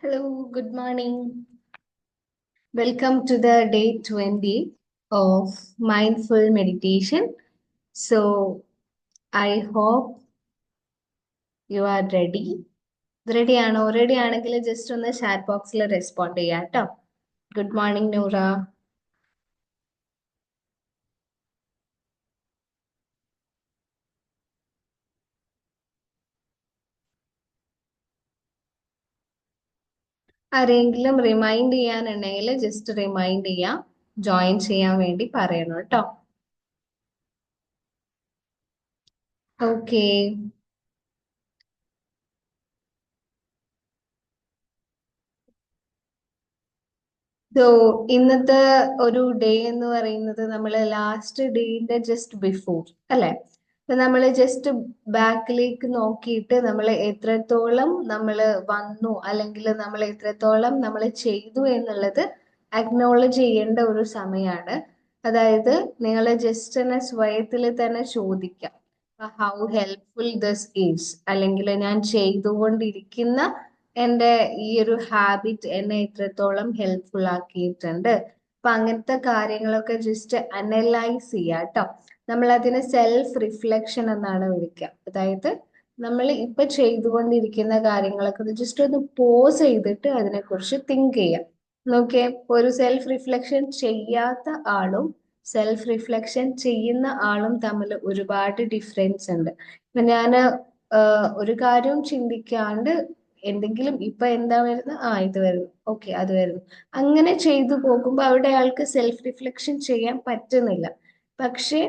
Hello, good morning. Welcome to the day 20 of mindful meditation. So, I hope you are ready. Ready ആണോ? Ready ആണെങ്കിൽ just ഒന്ന് chat ബോക്സിൽ respond ചെയ്യാം കേട്ടോ. Good morning Noora. ആരെങ്കിലും remind ചെയ്യാനുണ്ടെങ്കിൽ just remind ചെയ്യാം. Join ചെയ്യാൻ വേണ്ടി പറയണം കേട്ടോ. ഓക്കേ. സോ ഇന്നത്തെ ഒരു ഡേ എന്ന് പറയുന്നത് നമ്മൾ ലാസ്റ്റ് ഡേയുടെ ജസ്റ്റ് ബിഫോർ അല്ലെ. അപ്പൊ നമ്മൾ ജസ്റ്റ് ബാക്കിലേക്ക് നോക്കിയിട്ട് നമ്മൾ എത്രത്തോളം നമ്മൾ വന്നു അല്ലെങ്കിൽ നമ്മൾ എത്രത്തോളം നമ്മൾ ചെയ്തു എന്നുള്ളത് അക്നോളജ് ചെയ്യേണ്ട ഒരു സമയമാണ്. അതായത് നിങ്ങൾ ജസ്റ്റ് എന്നെ സ്വയത്തിൽ തന്നെ ചോദിക്കാം, ഹൗ ഹെൽപ്ഫുൾ ദിസ് ഈസ്, അല്ലെങ്കിൽ ഞാൻ ചെയ്തുകൊണ്ടിരിക്കുന്ന എന്റെ ഈ ഒരു ഹാബിറ്റ് എന്നെ ഇത്രത്തോളം ഹെൽപ്ഫുൾ ആക്കിയിട്ടുണ്ട്. അപ്പൊ അങ്ങനത്തെ കാര്യങ്ങളൊക്കെ ജസ്റ്റ് അനലൈസ് ചെയ്യാം കേട്ടോ. നമ്മൾ അതിനെ സെൽഫ് റിഫ്ലക്ഷൻ എന്നാണ് വിളിക്കുക. അതായത് നമ്മൾ ഇപ്പൊ ചെയ്തുകൊണ്ടിരിക്കുന്ന കാര്യങ്ങളൊക്കെ ജസ്റ്റ് ഒന്ന് പോസ് ചെയ്തിട്ട് അതിനെക്കുറിച്ച് തിങ്ക് ചെയ്യാം. നോക്കിയേ, ഒരു സെൽഫ് റിഫ്ലക്ഷൻ ചെയ്യാത്ത ആളും സെൽഫ് റിഫ്ലക്ഷൻ ചെയ്യുന്ന ആളും തമ്മിൽ ഒരുപാട് ഡിഫറൻസ് ഉണ്ട്. ഇപ്പൊ ഞാന് ഒരു കാര്യവും ചിന്തിക്കാണ്ട് എന്തെങ്കിലും ഇപ്പൊ എന്താ വരുന്നത്, ഇത് വരുന്നു, ഓക്കെ അത് വരുന്നു, അങ്ങനെ ചെയ്തു പോകുമ്പോൾ അവിടെ അയാൾക്ക് സെൽഫ് റിഫ്ലക്ഷൻ ചെയ്യാൻ പറ്റുന്നില്ല. പക്ഷെ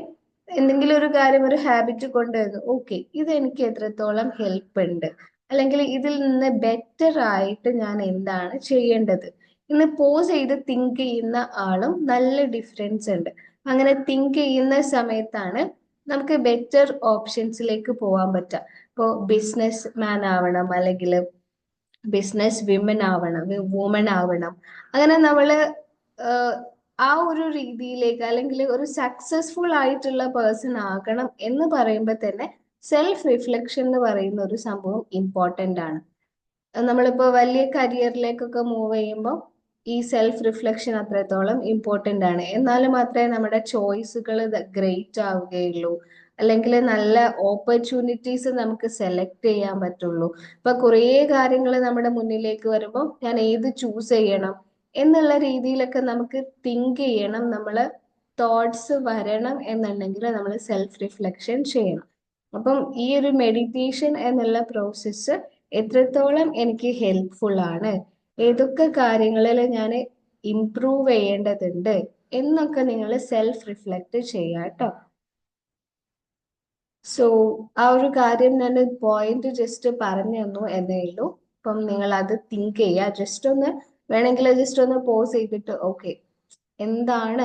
എന്തെങ്കിലും ഒരു കാര്യം, ഒരു ഹാബിറ്റ് കൊണ്ടുവരുന്നു, ഓക്കെ ഇത് എനിക്ക് എത്രത്തോളം ഹെൽപ്പ് ഉണ്ട്, അല്ലെങ്കിൽ ഇതിൽ നിന്ന് ബെറ്റർ ആയിട്ട് ഞാൻ എന്താണ് ചെയ്യേണ്ടത് ഇന്ന് പോസ് ചെയ്ത് തിങ്ക് ചെയ്യുന്ന ആളും നല്ല ഡിഫറൻസ് ഉണ്ട്. അങ്ങനെ തിങ്ക് ചെയ്യുന്ന സമയത്താണ് നമുക്ക് ബെറ്റർ ഓപ്ഷൻസിലേക്ക് പോകാൻ പറ്റുക. ഇപ്പോൾ ബിസിനസ് മാൻ ആവണം, അല്ലെങ്കിൽ ബിസിനസ് വിമൻ ആവണം, വുമൺ ആവണം. അങ്ങനെ നമ്മള് ആഹ്, ആ ഒരു രീതിയിലേക്ക് അല്ലെങ്കിൽ ഒരു സക്സസ്ഫുൾ ആയിട്ടുള്ള പേഴ്സൺ ആകണം എന്ന് പറയുമ്പോൾ തന്നെ സെൽഫ് റിഫ്ലക്ഷൻ എന്ന് പറയുന്ന ഒരു സംഭവം ഇമ്പോർട്ടന്റ് ആണ്. നമ്മളിപ്പോ വലിയ കരിയറിലേക്കൊക്കെ മൂവ് ചെയ്യുമ്പോൾ ഈ സെൽഫ് റിഫ്ലക്ഷൻ അത്രത്തോളം ഇമ്പോർട്ടന്റ് ആണ്. എന്നാൽ മാത്രമേ നമ്മുടെ ചോയ്സുകൾ ഗ്രേറ്റ് ആവുകയുള്ളൂ, അല്ലെങ്കിൽ നല്ല ഓപ്പർച്യൂണിറ്റീസ് നമുക്ക് സെലക്ട് ചെയ്യാൻ പറ്റുള്ളൂ. ഇപ്പൊ കുറേ കാര്യങ്ങൾ നമ്മുടെ മുന്നിലേക്ക് വരുമ്പോൾ ഞാൻ ഏത് ചൂസ് ചെയ്യണം എന്നുള്ള രീതിയിലൊക്കെ നമുക്ക് തിങ്ക് ചെയ്യണം. നമ്മള് തോട്ട്സ് വരണം എന്നുണ്ടെങ്കിൽ നമ്മൾ സെൽഫ് റിഫ്ലക്ഷൻ ചെയ്യണം. അപ്പം ഈ ഒരു മെഡിറ്റേഷൻ എന്നുള്ള പ്രോസസ്സ് എത്രത്തോളം എനിക്ക് ഹെൽപ്ഫുൾ ആണ്, ഏതൊക്കെ കാര്യങ്ങളിൽ ഞാൻ ഇംപ്രൂവ് ചെയ്യേണ്ടതുണ്ട് എന്നൊക്കെ നിങ്ങൾ സെൽഫ് റിഫ്ലക്ട് ചെയ്യാം കേട്ടോ. സോ ആ ഒരു കാര്യം ഞാൻ പോയിന്റ് ജസ്റ്റ് പറഞ്ഞു തന്നു എന്നേ ഉള്ളൂ. അപ്പം നിങ്ങൾ അത് തിങ്ക് ചെയ്യുക. ജസ്റ്റ് ഒന്ന് വേണമെങ്കിൽ ജസ്റ്റ് ഒന്ന് പോസ് ചെയ്തിട്ട് ഓക്കെ എന്താണ്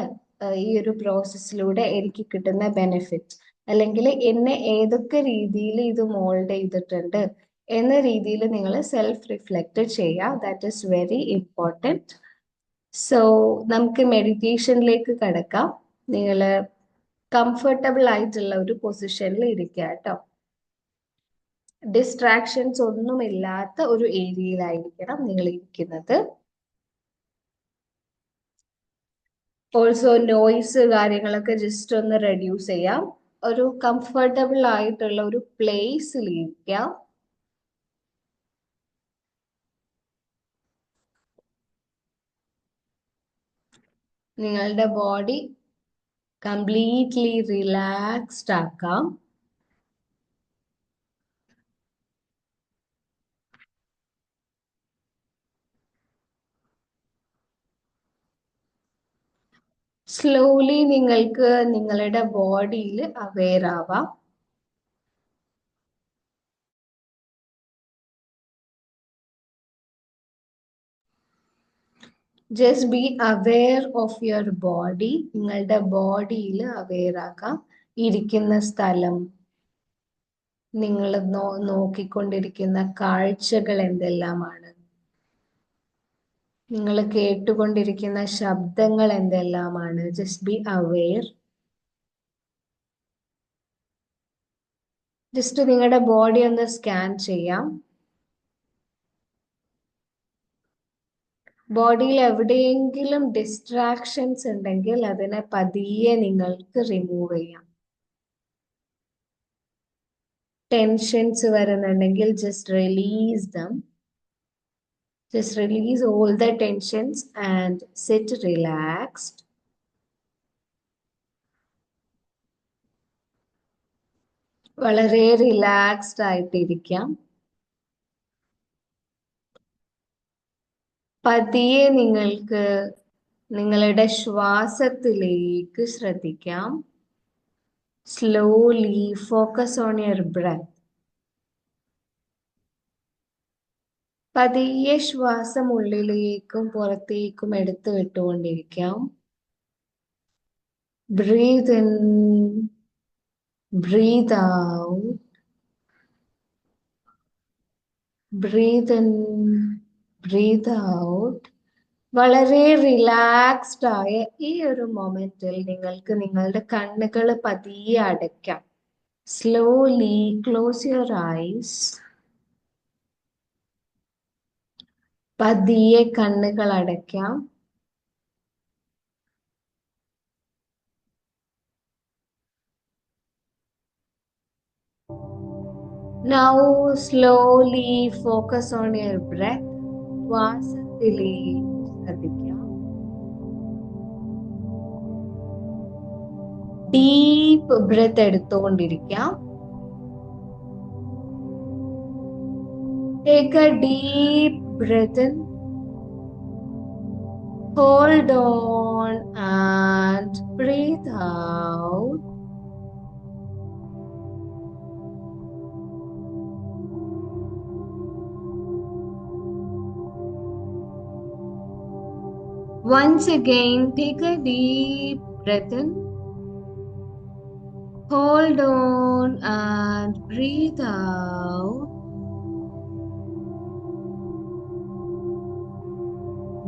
ഈ ഒരു പ്രോസസ്സിലൂടെ എനിക്ക് കിട്ടുന്ന ബെനിഫിറ്റ്, അല്ലെങ്കിൽ എന്നെ ഏതൊക്കെ രീതിയിൽ ഇത് മോൾഡ് ചെയ്തിട്ടുണ്ട് എന്ന രീതിയിൽ നിങ്ങൾ സെൽഫ് റിഫ്ലക്ട് ചെയ്യുക. That is very important. So നമുക്ക് മെഡിറ്റേഷനിലേക്ക് കടക്കാം. നിങ്ങൾ കംഫർട്ടബിൾ ആയിട്ടുള്ള ഒരു പൊസിഷനിൽ ഇരിക്കുക കേട്ടോ. ഡിസ്ട്രാക്ഷൻസ് ഒന്നുമില്ലാത്ത ഒരു ഏരിയയിലായിരിക്കണം നിങ്ങൾ ഇരിക്കുന്നത്. ഓൾസോ നോയ്സ് കാര്യങ്ങളൊക്കെ ജസ്റ്റ് ഒന്ന് റെഡ്യൂസ് ചെയ്യാം. ഒരു കംഫർട്ടബിൾ ആയിട്ടുള്ള ഒരു പ്ലേസിൽ ഇരിക്കാം. നിങ്ങളുടെ ബോഡി കംപ്ലീറ്റ്ലി റിലാക്സ്ഡ് ആക്കാം. സ്ലോലി നിങ്ങൾക്ക് നിങ്ങളുടെ ബോഡിയിൽ അവെയർ ആവാം. Just be aware of your body. നിങ്ങളുടെ ബോഡിയിൽ അവെയർ ആക്കാം. ഇരിക്കുന്ന സ്ഥലം, നിങ്ങൾ നോക്കിക്കൊണ്ടിരിക്കുന്ന കാഴ്ചകൾ എന്തെല്ലാമാണ്, നിങ്ങൾ കേട്ടുകൊണ്ടിരിക്കുന്ന ശബ്ദങ്ങൾ എന്തെല്ലാമാണ്. Just be aware. ജസ്റ്റ് നിങ്ങളുടെ ബോഡി ഒന്ന് സ്കാൻ ചെയ്യാം. ബോഡിയിൽ എവിടെയെങ്കിലും ഡിസ്ട്രാക്ഷൻസ് ഉണ്ടെങ്കിൽ അതിനെ പതിയെ നിങ്ങൾക്ക് റിമൂവ് ചെയ്യാം. ടെൻഷൻസ് വരുന്നുണ്ടെങ്കിൽ just release them. Just release all the tensions and sit relaxed. വളരെ റിലാക്സ്ഡ് ആയിട്ടിരിക്കാം. പതിയെ നിങ്ങൾക്ക് നിങ്ങളുടെ ശ്വാസത്തിലേക്ക് ശ്രദ്ധിക്കാം. Slowly focus on your breath. പതിയെ ശ്വാസം ഉള്ളിലേക്കും പുറത്തേക്കും എടുത്തു വിട്ടുകൊണ്ടിരിക്കാം. Breathe in, breathe out. Breathe in, breathe out. വളരെ റിലാക്സ്ഡ് ആയ ഈ ഒരു മൊമെന്റിൽ നിങ്ങൾക്ക് നിങ്ങളുടെ കണ്ണുകൾ പതിയെ അടയ്ക്കാം. Slowly close your eyes. പതിയെ കണ്ണുകൾ അടയ്ക്കാം. Now slowly focus on your breath. ശ്വാസത്തിലേക്ക് ശ്രദ്ധിക്കാം. ഡീപ്പ് ബ്രെത്ത് എടുത്തുകൊണ്ടിരിക്കാം. Take a deep breath in. Hold on and breathe out. Once again, take a deep breath in. Hold on and breathe out.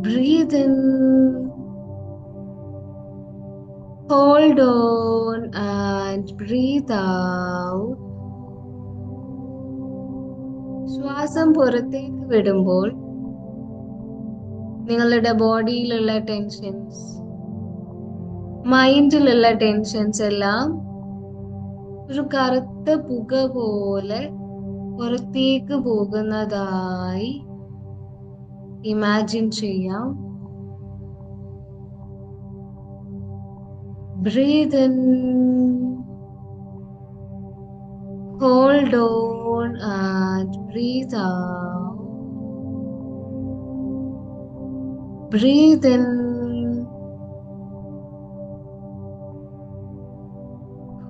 Breathe in. Hold on and breathe out. ശ്വാസം പുറത്തേക്ക് വിടുമ്പോൾ നിങ്ങളുടെ ബോഡിയിലുള്ള tensions, മൈൻഡിലുള്ള tensions എല്ലാം ഒരു കറുത്ത പുക പോലെ പുറത്തേക്ക് പോകുന്നതായി ഇമാജിൻ ചെയ്യാം. Breathe in. Hold on and breathe out. Breathe in.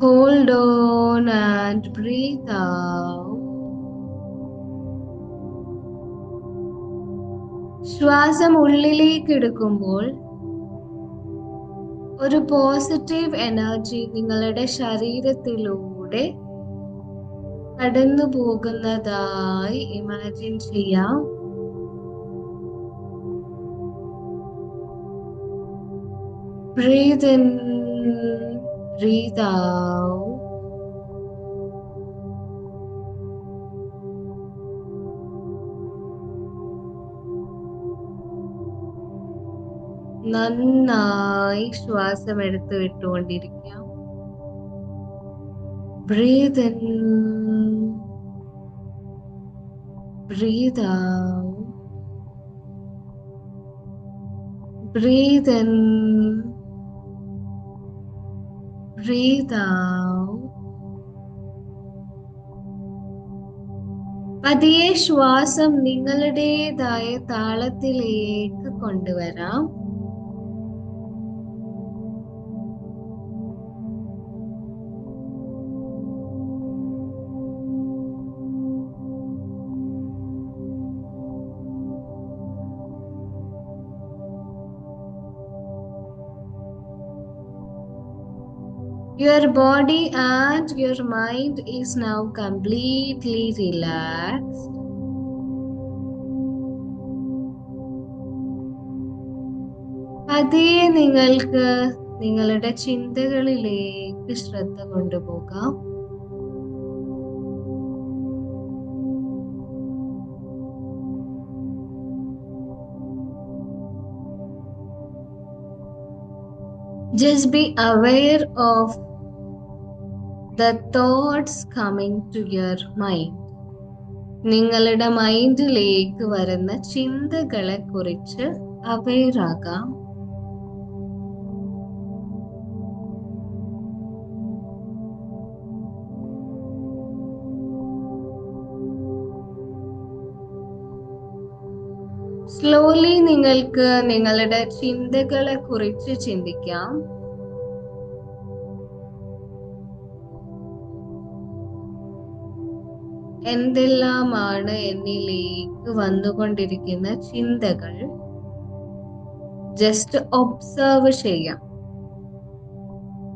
Hold on and breathe out. ശ്വാസം ഉള്ളിലേക്ക് എടുക്കുമ്പോൾ ഒരു പോസിറ്റീവ് എനർജി നിങ്ങളുടെ ശരീരത്തിലൂടെ കടന്നു പോകുന്നതായി ഇമാജിൻ ചെയ്യാം. Breathe in, breathe out. നന്നായി ശ്വാസം എടുത്തു വിട്ടുകൊണ്ടിരിക്കാം. Breathe in, breathe out. Breathe in, breathe out. പതിയെ ശ്വാസം നിങ്ങളുടേതായ താളത്തിലേക്ക് കൊണ്ടുവരാം. Your body and your mind is now completely relaxed. പതിയെ നിങ്ങൾക്ക് നിങ്ങളുടെ ചിന്തകളിലേക്ക് ശ്രദ്ധ കൊണ്ടുപോകാം. Just be aware of the thoughts coming to your mind. നിങ്ങളുടെ മൈൻഡിലേക്ക് വരുന്ന ചിന്തകളെ കുറിച്ച് അവെയർ ആകാം. സ്ലോലി നിങ്ങൾക്ക് നിങ്ങളുടെ ചിന്തകളെ കുറിച്ച് ചിന്തിക്കാം. എന്തെല്ലാമാണ് എന്നിലേക്ക് വന്നുകൊണ്ടിരിക്കുന്ന ചിന്തകൾ? ജസ്റ്റ് ഒബ്സർവ് ചെയ്യാം.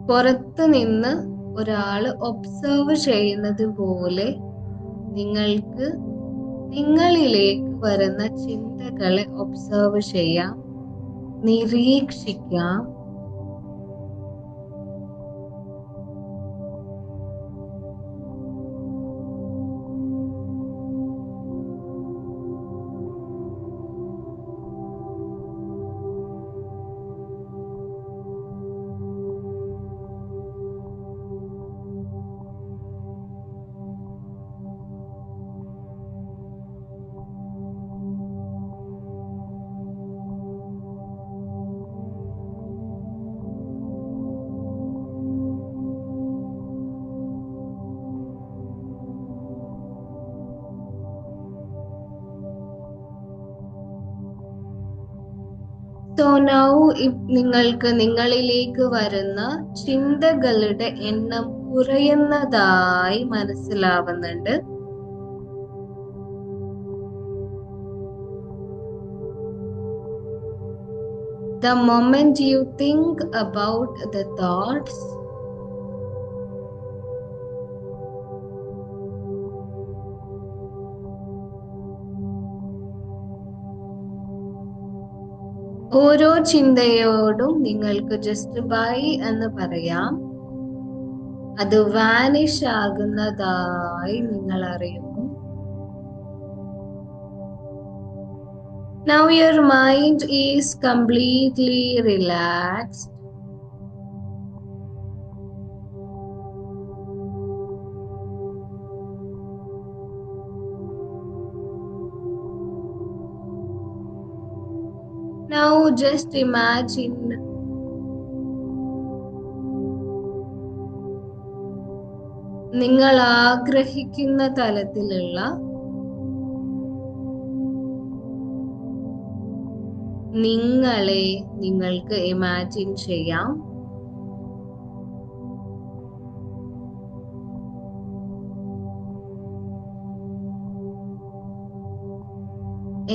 പുറത്ത് നിന്ന് ഒരാള് ഒബ്സർവ് ചെയ്യുന്നത് പോലെ നിങ്ങൾക്ക് നിങ്ങളിലേക്ക് വരുന്ന ചിന്തകളെ ഒബ്സർവ് ചെയ്യാം, നിരീക്ഷിക്കാം. സോ നൗ നിങ്ങൾക്ക് നിങ്ങളിലേക്ക് വരുന്ന ചിന്തകളുടെ എണ്ണം കുറയുന്നതായി മനസ്സിലാവുന്നുണ്ട്. The moment you think about the thoughts, ഓരോ ചിന്തയോടും നിങ്ങൾക്ക് ജസ്റ്റ് ബൈ എന്ന് പറയാം. അത് വാനിഷ് ആകുന്നതായി നിങ്ങൾ അറിയുന്നു. Now your mind is completely relaxed. Now just imagine നിങ്ങൾ ആഗ്രഹിക്കുന്ന തലത്തിലുള്ള നിങ്ങളെ നിങ്ങൾക്ക് ഇമാജിൻ ചെയ്യാം.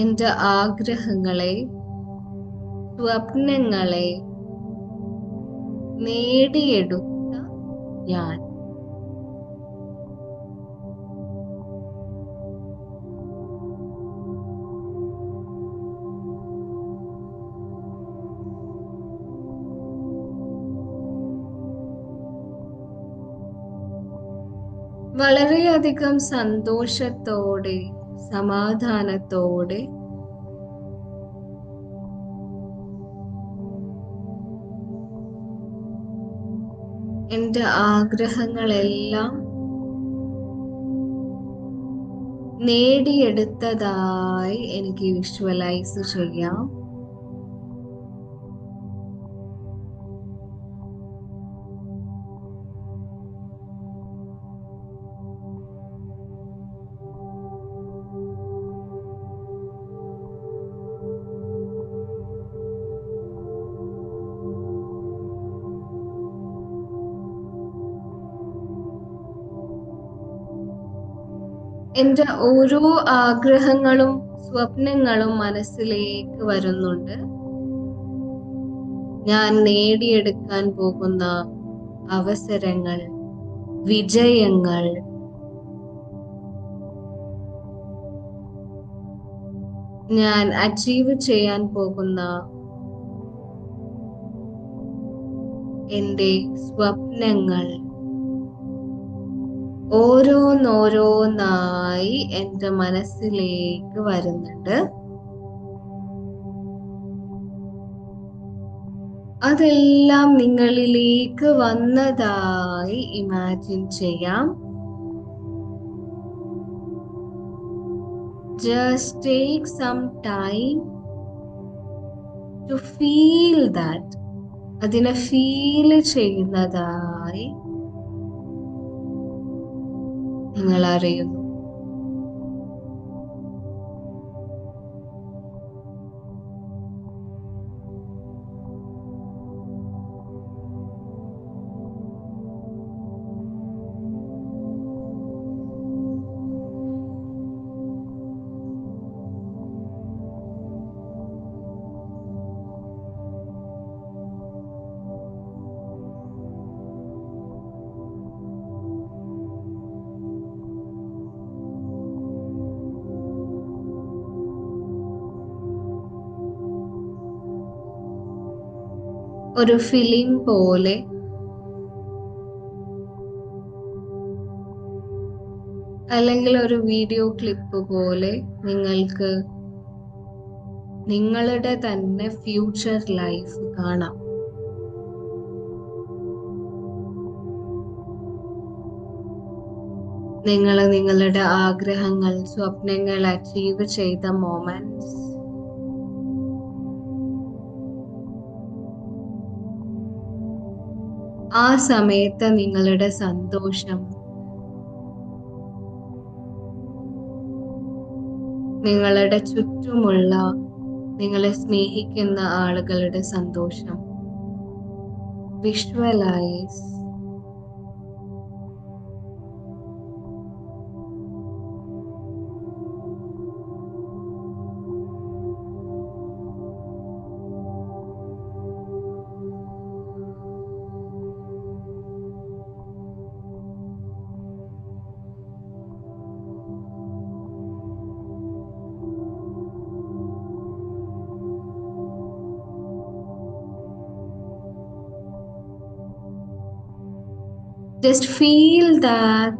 എന്റെ ആഗ്രഹങ്ങളെ, സ്വപ്നങ്ങളെ നേടിയെടുത്ത ഞാൻ. വളരെയധികം സന്തോഷത്തോടെ, സമാധാനത്തോടെ എന്റെ ആഗ്രഹങ്ങളെല്ലാം നേടിയെടുത്തതായി എനിക്ക് വിഷ്വലൈസ് ചെയ്യാം. എന്റെ ഓരോ ആഗ്രഹങ്ങളും സ്വപ്നങ്ങളും മനസ്സിലേക്ക് വരുന്നുണ്ട്. ഞാൻ നേടിയെടുക്കാൻ പോകുന്ന അവസരങ്ങൾ, വിജയങ്ങൾ, ഞാൻ അച്ചീവ് ചെയ്യാൻ പോകുന്ന എന്റെ സ്വപ്നങ്ങൾ ഓരോന്നോരോന്നായി എന്റെ മനസ്സിലേക്ക് വരുന്നുണ്ട്. അതെല്ലാം നിങ്ങളിലേക്ക് വന്നതായി ഇമാജിൻ ചെയ്യാം. Just take some time to feel that. അതിനെ ഫീൽ ചെയ്യുന്നതായി നിങ്ങൾ അറിയുന്നു. ഒരു ഫിലിം പോലെ അല്ലെങ്കിൽ ഒരു വീഡിയോ ക്ലിപ്പ് പോലെ നിങ്ങൾക്ക് നിങ്ങളുടെ തന്നെ ഫ്യൂച്ചർ ലൈഫ് കാണാം. നിങ്ങൾ നിങ്ങളുടെ ആഗ്രഹങ്ങൾ, സ്വപ്നങ്ങൾ അച്ചീവ് ചെയ്ത മൊമെന്റ്സ്, ആ സമയത്ത് നിങ്ങളുടെ സന്തോഷം, നിങ്ങളുടെ ചുറ്റുമുള്ള നിങ്ങളെ സ്നേഹിക്കുന്ന ആളുകളുടെ സന്തോഷം വിഷ്വലൈസ്. Just feel that.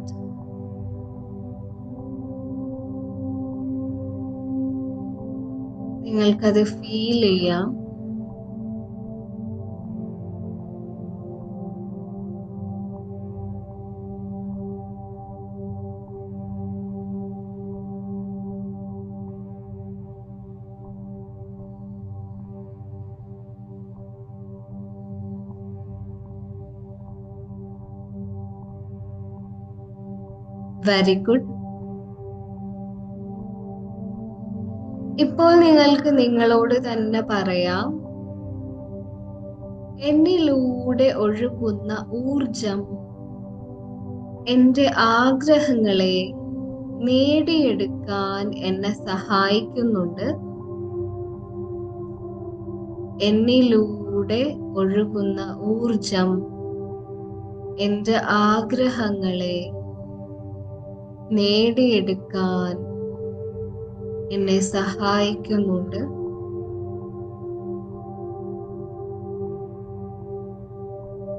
നിങ്ങൾക്കത് ഫീൽ ചെയ്യാം. Very good. ഇപ്പോൾ നിങ്ങൾക്ക് നിങ്ങളോട് തന്നെ പറയാം, എന്നിലൂടെ ഒഴുകുന്ന ഊർജം എന്റെ ആഗ്രഹങ്ങളെ നേടിയെടുക്കാൻ എന്നെ സഹായിക്കുന്നുണ്ട്. എന്നിലൂടെ ഒഴുകുന്ന ഊർജം എന്റെ ആഗ്രഹങ്ങളെ നേടിയെടുക്കാൻ എന്നെ സഹായിക്കുന്നുണ്ട്.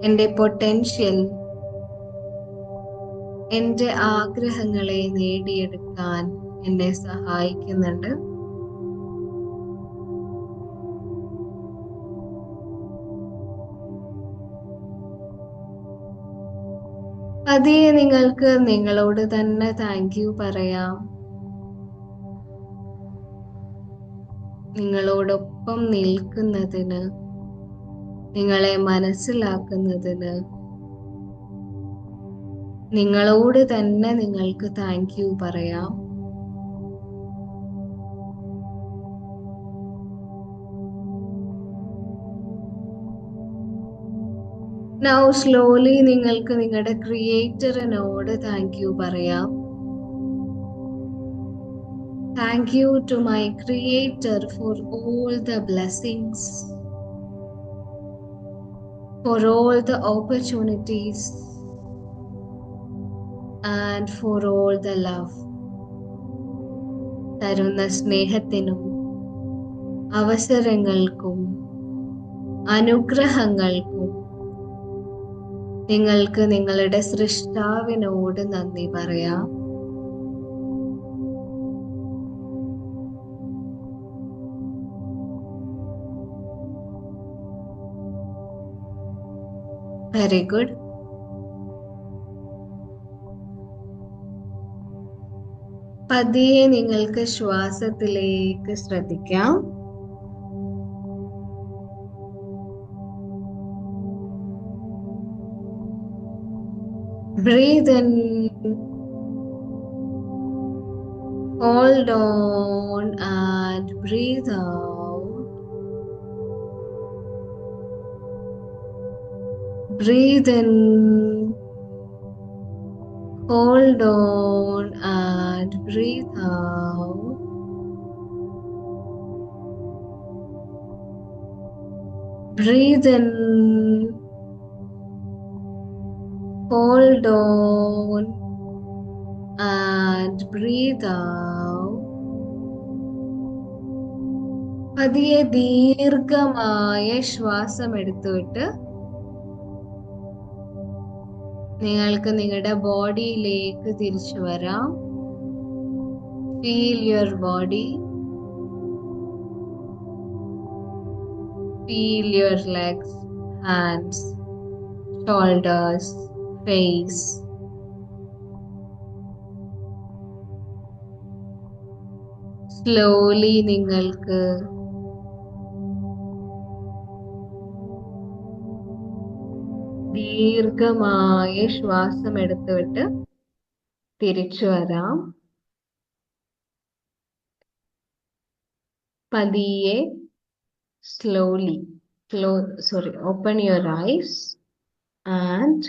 എന്റെ പൊട്ടൻഷ്യൽ എന്റെ ആഗ്രഹങ്ങളെ നേടിയെടുക്കാൻ എന്നെ സഹായിക്കുന്നുണ്ട്. അതേ, നിങ്ങൾക്ക് നിങ്ങളോട് തന്നെ താങ്ക് യു പറയാം. നിങ്ങളോടൊപ്പം നിൽക്കുന്നതിന്, നിങ്ങളെ മനസ്സിലാക്കുന്നതിന്, നിങ്ങളോട് തന്നെ നിങ്ങൾക്ക് താങ്ക് യു പറയാം. Now slowly നിങ്ങൾക്ക് നിങ്ങളുടെ ക്രിയേറ്ററിനോട് താങ്ക് യു പറയാം. Thank you to my Creator for all the blessings, for all the opportunities, and for all the love. തരുന്ന സ്നേഹത്തിനും അവസരങ്ങൾക്കും അനുഗ്രഹങ്ങൾക്കും നിങ്ങൾക്ക് നിങ്ങളുടെ സൃഷ്ടാവിനോട് നന്ദി പറയാം. Very good. പതിയെ നിങ്ങൾക്ക് ശ്വാസത്തിലേക്ക് ശ്രദ്ധിക്കാം. Breathe in, hold on and breathe out. Breathe in, hold on and breathe out. Breathe in, hold on and breathe out. പതിയെ ദീർഘമായ ശ്വാസം എടുത്തുവിട്ട് നിങ്ങൾക്ക് നിങ്ങളുടെ ബോഡിയിലേക്ക് തിരിച്ചു വരാം. Feel your body, feel your legs, hands, shoulders, face. Slowly നിങ്ങൾക്ക് ദീർഘമായ ശ്വാസം എടുത്തുവിട്ട് തിരിച്ചു വരാം. പതിയെ slowly open your eyes and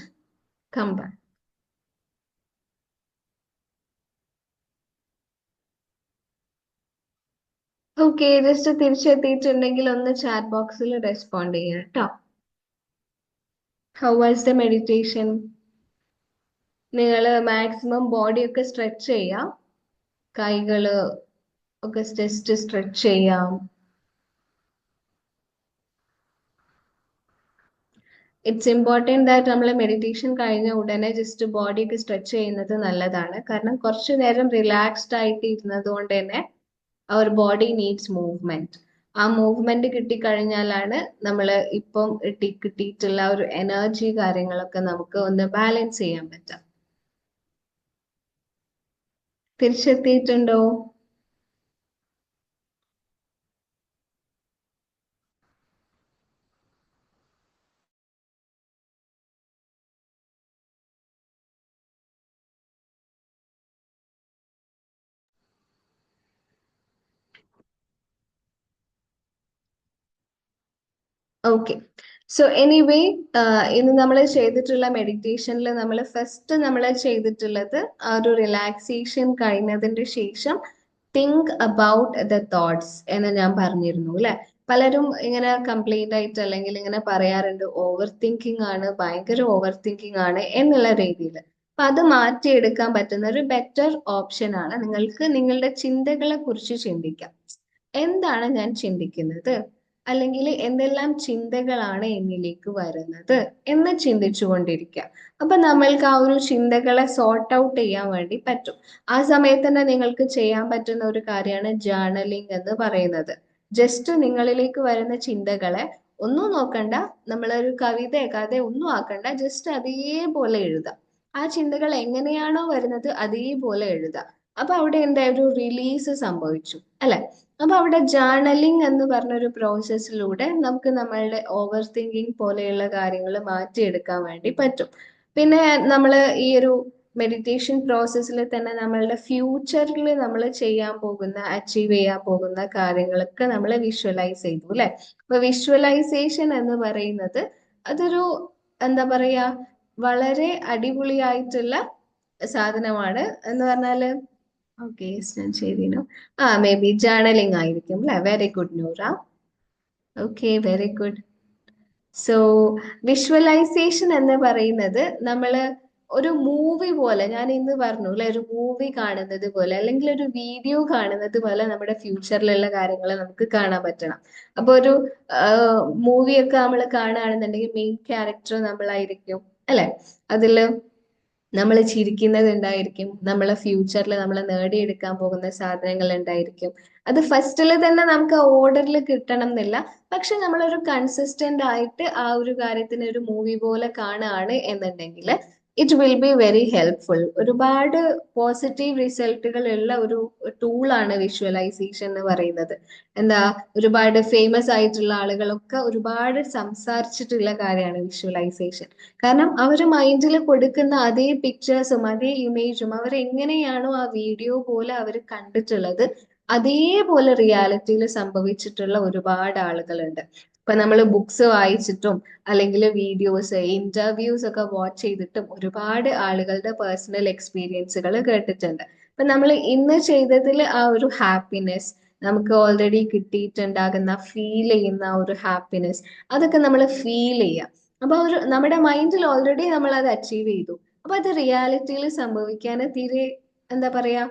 come back. Okay, just തിരിച്ചെത്തിയിട്ടുണ്ടെങ്കിൽ ഒന്ന് ചാറ്റ് ബോക്സിൽ റെസ്പോണ്ട് ചെയ്യാം കേട്ടോ. How was the meditation? നിങ്ങൾ മാക്സിമം ബോഡി ഒക്കെ സ്ട്രെച്ച് ചെയ്യാം, കൈകള് ഒക്കെ ജസ്റ്റ് സ്ട്രെച്ച് ചെയ്യാം. ഇറ്റ്സ് ഇമ്പോർട്ടൻറ്റ് ദാറ്റ് നമ്മൾ മെഡിറ്റേഷൻ കഴിഞ്ഞ ഉടനെ ജസ്റ്റ് ബോഡി ഒക്കെ സ്ട്രെച്ച് ചെയ്യുന്നത് നല്ലതാണ്. കാരണം കുറച്ചു നേരം റിലാക്സ്ഡ് ആയിട്ട് ഇരുന്നത് കൊണ്ട് തന്നെ അവർ ബോഡി നീഡ്സ് മൂവ്മെന്റ്. ആ മൂവ്മെന്റ് കിട്ടിക്കഴിഞ്ഞാലാണ് നമ്മൾ ഇപ്പം കിട്ടിയിട്ടുള്ള ഒരു എനർജി കാര്യങ്ങളൊക്കെ നമുക്ക് ഒന്ന് ബാലൻസ് ചെയ്യാൻ പറ്റാം. തിരിച്ചെത്തിയിട്ടുണ്ടോ? ഓക്കെ, സോ എനിവേ ഇന്ന് നമ്മൾ ചെയ്തിട്ടുള്ള മെഡിറ്റേഷനിൽ നമ്മൾ ഫസ്റ്റ് നമ്മൾ ചെയ്തിട്ടുള്ളത് ആ ഒരു റിലാക്സേഷൻ കഴിഞ്ഞതിന് ശേഷം തിങ്ക് അബൌട്ട് ദ തോട്ട്സ് എന്ന് ഞാൻ പറഞ്ഞിരുന്നു അല്ലെ. പലരും ഇങ്ങനെ കംപ്ലീറ്റ് ആയിട്ട് അല്ലെങ്കിൽ ഇങ്ങനെ പറയാറുണ്ട് ഓവർ തിങ്കിങ് ആണ്, ഭയങ്കര ഓവർ തിങ്കിങ് ആണ് എന്നുള്ള രീതിയിൽ. അപ്പൊ അത് മാറ്റിയെടുക്കാൻ പറ്റുന്ന ഒരു ബെറ്റർ ഓപ്ഷൻ ആണ് നിങ്ങൾക്ക് നിങ്ങളുടെ ചിന്തകളെ കുറിച്ച് ചിന്തിക്കാം. എന്താണ് ഞാൻ ചിന്തിക്കുന്നത്, അല്ലെങ്കിൽ എന്തെല്ലാം ചിന്തകളാണ് എന്നിലേക്ക് വരുന്നത് എന്ന് ചിന്തിച്ചു കൊണ്ടിരിക്കുക. അപ്പൊ നമ്മൾക്ക് ആ ഒരു ചിന്തകളെ സോർട്ട് ഔട്ട് ചെയ്യാൻ വേണ്ടി പറ്റും. ആ സമയത്ത് തന്നെ നിങ്ങൾക്ക് ചെയ്യാൻ പറ്റുന്ന ഒരു കാര്യമാണ് ജേർണലിംഗ് എന്ന് പറയുന്നത്. ജസ്റ്റ് നിങ്ങളിലേക്ക് വരുന്ന ചിന്തകളെ ഒന്നും നോക്കണ്ട, നമ്മളൊരു കവിത കഥ ഒന്നും ആക്കണ്ട, ജസ്റ്റ് അതേപോലെ എഴുതാം. ആ ചിന്തകൾ എങ്ങനെയാണോ വരുന്നത് അതേപോലെ എഴുതാം. അപ്പൊ അവിടെ എന്താ ഒരു റിലീസ് സംഭവിച്ചു അല്ലെ. അപ്പൊ അവിടെ ജേർണലിംഗ് എന്ന് പറഞ്ഞൊരു പ്രോസസ്സിലൂടെ നമുക്ക് നമ്മളുടെ ഓവർ തിങ്കിങ് പോലെയുള്ള കാര്യങ്ങൾ മാറ്റിയെടുക്കാൻ വേണ്ടി പറ്റും. പിന്നെ നമ്മൾ ഈ ഒരു മെഡിറ്റേഷൻ പ്രോസസ്സിൽ തന്നെ നമ്മളുടെ ഫ്യൂച്ചറിൽ നമ്മൾ ചെയ്യാൻ പോകുന്ന അച്ചീവ് ചെയ്യാൻ പോകുന്ന കാര്യങ്ങളൊക്കെ നമ്മൾ വിഷ്വലൈസ് ചെയ്തു അല്ലെ. അപ്പൊ വിഷ്വലൈസേഷൻ എന്ന് പറയുന്നത് അതൊരു എന്താ പറയാ വളരെ അടിപൊളിയായിട്ടുള്ള സാധനമാണ്. എന്ന് പറഞ്ഞാല് ഓക്കെ, ഞാൻ ചെയ്തിനു. മേ ബി ജേർണലിംഗ് ആയിരിക്കും അല്ലെ. Very good Noora. Okay, very good. So visualisation എന്ന് പറയുന്നത് നമ്മള് ഒരു മൂവി പോലെ, ഞാൻ ഇന്ന് പറഞ്ഞു അല്ലെ, ഒരു മൂവി കാണുന്നത് പോലെ അല്ലെങ്കിൽ ഒരു വീഡിയോ കാണുന്നത് പോലെ നമ്മുടെ ഫ്യൂച്ചറിലുള്ള കാര്യങ്ങൾ നമുക്ക് കാണാൻ പറ്റണം. അപ്പൊ ഒരു മൂവിയൊക്കെ നമ്മൾ കാണുകയാണെന്നുണ്ടെങ്കിൽ മെയിൻ ക്യാരക്ടർ നമ്മളായിരിക്കും അല്ലെ അതില്. നമ്മൾ ചിരിക്കുന്നത് ഉണ്ടായിരിക്കും, നമ്മളെ ഫ്യൂച്ചറിൽ നമ്മൾ നേടിയെടുക്കാൻ പോകുന്ന സാധനങ്ങൾ ഉണ്ടായിരിക്കും. അത് ഫസ്റ്റിൽ തന്നെ നമുക്ക് ഓർഡറിൽ കിട്ടണം എന്നില്ല. പക്ഷെ നമ്മളൊരു കൺസിസ്റ്റന്റ് ആയിട്ട് ആ ഒരു കാര്യത്തിന് ഒരു മൂവി പോലെ കാണുകയാണ് എന്നുണ്ടെങ്കിൽ it will be very helpful. ഒരുപാട് പോസിറ്റീവ് റിസൾട്ടുകൾ ഉള്ള ഒരു ടൂളാണ് വിഷ്വലൈസേഷൻ എന്ന് പറയുന്നത്. എന്താ, ഒരുപാട് ഫേമസ് ആയിട്ടുള്ള ആളുകളൊക്കെ ഒരുപാട് സംസാരിച്ചിട്ടുള്ള കാര്യമാണ് വിഷ്വലൈസേഷൻ. കാരണം അവർ മൈൻഡിൽ കൊടുക്കുന്ന അതേ പിക്ചേഴ്സും അതേ ഇമേജും അവർ എങ്ങനെയാണോ ആ വീഡിയോ പോലെ അവർ കണ്ടിട്ടുള്ളത് അതേപോലെ റിയാലിറ്റിയിൽ സംഭവിച്ചിട്ടുള്ള ഒരുപാട് ആളുകളുണ്ട്. ഇപ്പൊ നമ്മൾ ബുക്സ് വായിച്ചിട്ടും അല്ലെങ്കിൽ വീഡിയോസ് ഇന്റർവ്യൂസ് ഒക്കെ വാച്ച് ചെയ്തിട്ടും ഒരുപാട് ആളുകളുടെ പേഴ്സണൽ എക്സ്പീരിയൻസുകൾ കേട്ടിട്ടുണ്ട്. ഇപ്പൊ നമ്മൾ ഇന്ന് ചെയ്തതിൽ ആ ഒരു ഹാപ്പിനെസ്, നമുക്ക് ഓൾറെഡി കിട്ടിയിട്ടുണ്ടാകുന്ന ഫീൽ ചെയ്യുന്ന ആ ഒരു ഹാപ്പിനെസ്, അതൊക്കെ നമ്മൾ ഫീൽ ചെയ്യാം. അപ്പൊ ഒരു നമ്മുടെ മൈൻഡിൽ ഓൾറെഡി നമ്മൾ അത് അച്ചീവ് ചെയ്തു. അപ്പൊ അത് റിയാലിറ്റിയിൽ സംഭവിക്കാൻ തീരെ, എന്താ പറയാ,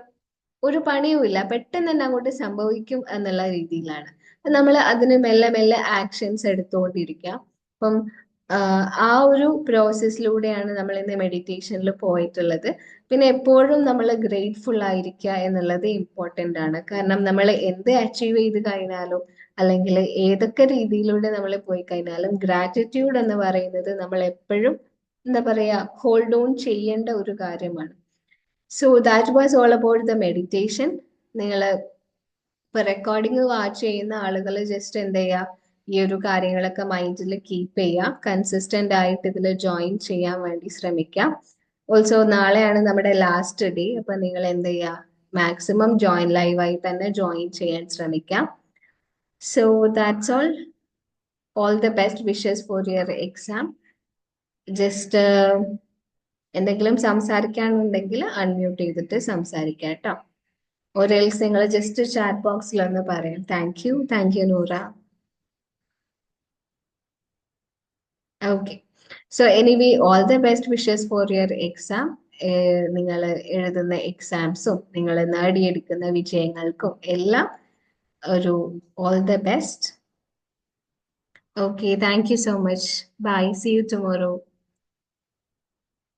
ഒരു പണിയുമില്ല, പെട്ടെന്ന് തന്നെ അങ്ങോട്ട് സംഭവിക്കും എന്നുള്ള രീതിയിലാണ്. നമ്മൾ അതിന് മെല്ലെ മെല്ലെ ആക്ഷൻസ് എടുത്തുകൊണ്ടിരിക്കുക. അപ്പം ആ ഒരു പ്രോസസ്സിലൂടെയാണ് നമ്മൾ ഇന്ന് മെഡിറ്റേഷനിൽ പോയിട്ടുള്ളത്. പിന്നെ എപ്പോഴും നമ്മൾ ഗ്രേറ്റ്ഫുൾ ആയിരിക്കുക എന്നുള്ളത് ഇമ്പോർട്ടൻ്റ് ആണ്. കാരണം നമ്മൾ എന്ത് അച്ചീവ് ചെയ്ത് കഴിഞ്ഞാലും അല്ലെങ്കിൽ ഏതൊക്കെ രീതിയിലൂടെ നമ്മൾ പോയി കഴിഞ്ഞാലും ഗ്രാറ്റിറ്റ്യൂഡ് എന്ന് പറയുന്നത് നമ്മൾ എപ്പോഴും, എന്താ പറയാ, ഹോൾഡ് ഓൺ ചെയ്യേണ്ട ഒരു കാര്യമാണ്. So that was all about the meditation. നിങ്ങൾ ഇപ്പൊ റെക്കോർഡിംഗ് വാച്ച് ചെയ്യുന്ന ആളുകൾ ജസ്റ്റ് എന്ത് ചെയ്യുക, ഈ ഒരു കാര്യങ്ങളൊക്കെ മൈൻഡിൽ കീപ്പ് ചെയ്യുക, കൺസിസ്റ്റന്റ് ആയിട്ട് ഇതിൽ ജോയിൻ ചെയ്യാൻ വേണ്ടി ശ്രമിക്കാം. ഓൾസോ നാളെയാണ് നമ്മുടെ ലാസ്റ്റ് ഡേ. അപ്പൊ നിങ്ങൾ എന്ത് ചെയ്യുക, മാക്സിമം ജോയിൻ ലൈവായി തന്നെ ജോയിൻ ചെയ്യാൻ ശ്രമിക്കാം. So that's all the best wishes for your exam. Just എന്തെങ്കിലും സംസാരിക്കാനുണ്ടെങ്കിൽ അൺമ്യൂട്ട് ചെയ്തിട്ട് സംസാരിക്കാം കേട്ടോ. or else നിങ്ങൾ ജസ്റ്റ് ചാറ്റ് ബോക്സിൽ ഒന്ന് പറയാം. Thank you Noora. Okay, so anyway all the best wishes for your exam. നിങ്ങൾ എഴുതുന്ന എക്സാംസും നിങ്ങൾ നേടിയെടുക്കുന്ന വിജയങ്ങൾക്കും എല്ലാം ഒരു all the best. Okay, thank you so much. Bye, see you tomorrow.